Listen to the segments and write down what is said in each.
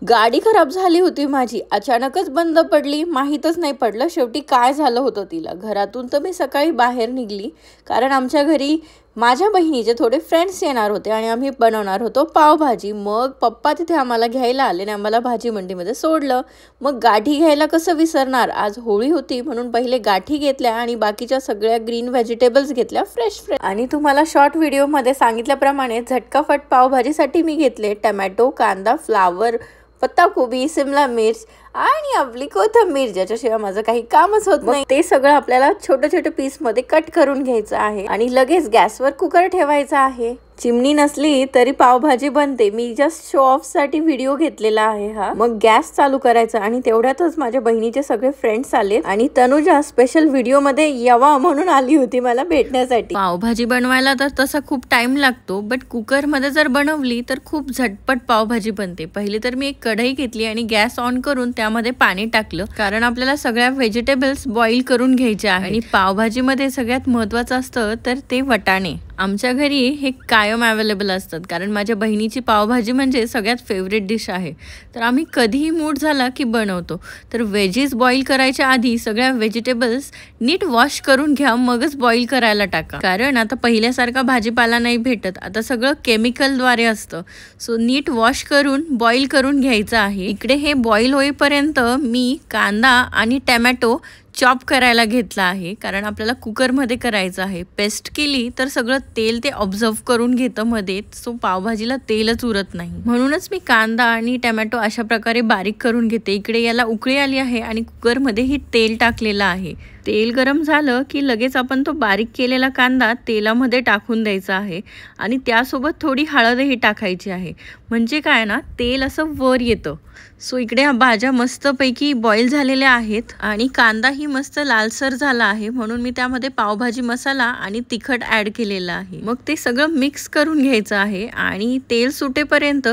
गाडी खराब झाली होती माझी, अचानकच बंद पडली, माहीतच नाही पडलं शेवटी काय झालं होतं तिला. घरातून तर मी सकाळी बाहेर निघली, कारण आमच्या घरी माझ्या बहिणीचे थोडे फ्रेंड्स येणार होते आणि आम्ही बनवणार होतो पावभाजी. मग पप्पा तिथे आम्हाला घ्यायला आले आणि आम्हाला भाजी मंडीमध्ये सोडलं. मग गाठी घ्यायला कसं विसरणार, आज होळी होती म्हणून पहिले गाठी घेतल्या आणि बाकीच्या सगळ्या ग्रीन व्हेजिटेबल्स घेतल्या फ्रेश. आणि तुम्हाला शॉर्ट व्हिडिओमध्ये सांगितल्याप्रमाणे झटकाफट पावभाजीसाठी मी घेतले टमॅटो, कांदा, फ्लावर, पत्ताकोबी, शिमला मिर्च आणि आपली कोथिंबीर, ज्याच्याशिवाय माझं काही कामच होत नाही. ते सगळं आपल्याला छोटे छोटे पीस मध्ये कट करून घ्यायचं आहे आणि लगेच गॅसवर कुकर ठेवायचा आहे. चिमणी नसली तरी पावभाजी बनते. मी जस्ट शो ऑफ साठी व्हिडिओ घेतलेला आहे हा. मग गॅस चालू करायचा आणि तेवढ्यातच माझ्या बहिणीचे सगळे फ्रेंड्स आले आणि तनुजा स्पेशल व्हिडिओ मध्ये यावा म्हणून आली होती मला भेटण्यासाठी. पावभाजी बनवायला तर तसा खूप टाइम लागतो, बट कुकर मध्ये जर बनवली तर खूप झटपट पावभाजी बनते. पहिले तर मी एक कढई घेतली आणि गॅस ऑन करून त्यामध्ये पाणी टाकलं, कारण आपल्याला सगळ्या व्हेजिटेबल्स बॉईल करून घ्यायचे आहे. आणि पावभाजी मध्ये सगळ्यात महत्वाचं असतं तर ते वटाणे. आमच्या घरी हे कायम अवेलेबल असतात, कारण माझ्या बहिणीची पावभाजी म्हणजे सगळ्यात फेवरेट डिश आहे. तर आम्ही कधीही मूड झाला की बनवतो. तर व्हेजीस बॉईल करायच्या आधी सगळ्या व्हेजिटेबल्स नीट वॉश करून घ्या, मगच बॉईल करायला टाका. कारण आता पहिल्यासारखा भाजीपाला नाही भेटत, आता सगळं केमिकलद्वारे असतं. सो नीट वॉश करून बॉईल करून घ्यायचं आहे. इकडे हे बॉईल होईपर्यंत मी कांदा आणि टमॅटो चॉप करायला घेतला आहे, कारण आपल्याला कुकरमध्ये करायचं आहे. पेस्ट केली तर सगळं तेल ते ऑब्झर्व करून घेतं मध्ये, सो पावभाजीला तेलच उरत नाही. म्हणूनच मी कांदा आणि टमॅटो अशा प्रकारे बारीक करून घेते. इकडे याला उकळी आली आहे आणि कुकरमध्ये ही तेल टाकलेलं आहे. तेल गरम झालं की लगेच आपण तो बारीक केलेला कांदा तेलामध्ये टाकून द्यायचा आहे आणि त्यासोबत थोडी हळदही टाकायची आहे. म्हणजे काय ना, तेल असं वर येतं. सो इकडे ह्या भाज्या मस्तपैकी बॉईल झालेल्या आहेत आणि कांदाही मस्त लालसर झाला आहे, म्हणून मी त्यामध्ये पावभाजी मसाला आणि तिखट ॲड केलेला आहे. मग ते सगळं मिक्स करून घ्यायचं आहे आणि तेल सुटेपर्यंत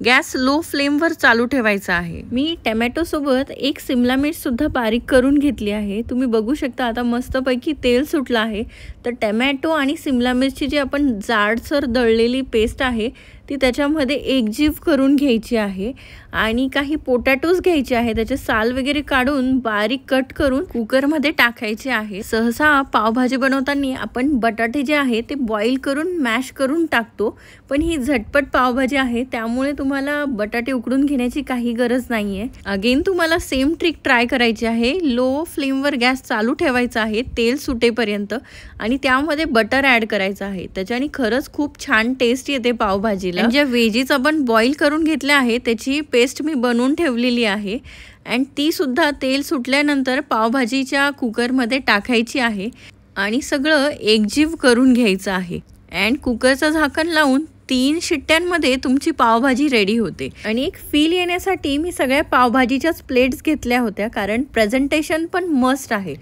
गॅस लो फ्लेमवर चालू ठेवायचा आहे. मी टमॅटो सोबत एक शिमला मिर्च सुद्धा बारीक करून घेतली आहे. तुम्ही बघू शकता आता मस्तपैकी तेल सुटलं आहे. तर टमॅटो आणि शिमला मिरची जी आपण जाडसर दळलेली पेस्ट आहे ती त्याच्यामध्ये एकजीव करून घ्यायची आहे आणि काही पोटॅटोज घ्यायचे आहे, त्याचे साल वगैरे काढून बारीक कट करून कुकरमध्ये टाकायचे आहे. सहसा पावभाजी बनवताना आपण बटाटे जे आहे ते बॉईल करून मॅश करून टाकतो, पण ही झटपट पावभाजी आहे त्यामुळे तुम्हाला बटाटे उकडून घेण्याची काही गरज नाहीये. अगेन तुम्हाला सेम ट्रिक ट्राय करायची आहे. लो फ्लेमवर गॅस चालू ठेवायचा आहे तेल सुटेपर्यंत आणि त्यामध्ये बटर ॲड करायचं आहे. त्याच्याने खरंच खूप छान टेस्ट येते पावभाजीला. ज्या व्हेजीज आपण बॉईल करून घेतल्या आहे त्याची पेस्ट मी बनवून ठेवलेली आहे आणि ती सुद्धा तेल सुटल्यानंतर पावभाजीच्या कुकरमध्ये टाकायची आहे आणि सगळं एकजीव करून घ्यायचं आहे. अँड कुकरचं झाकण लावून 3 शिट्ट्यांमध्ये तुमची पावभाजी रेडी होते. आणि एक फील येण्यासाठी मी सगळ्या पावभाजीच्याच प्लेट्स घेतल्या होत्या, कारण प्रेझेंटेशन पण मस्त आहे.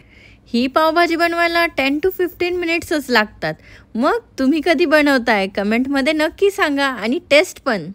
ही पावभाजी बनवायला 10 to 15 मिनिट्सच लागतात. मग तुम्ही कधी बनवताय कमेंटमध्ये नक्की सांगा आणि टेस्ट पण.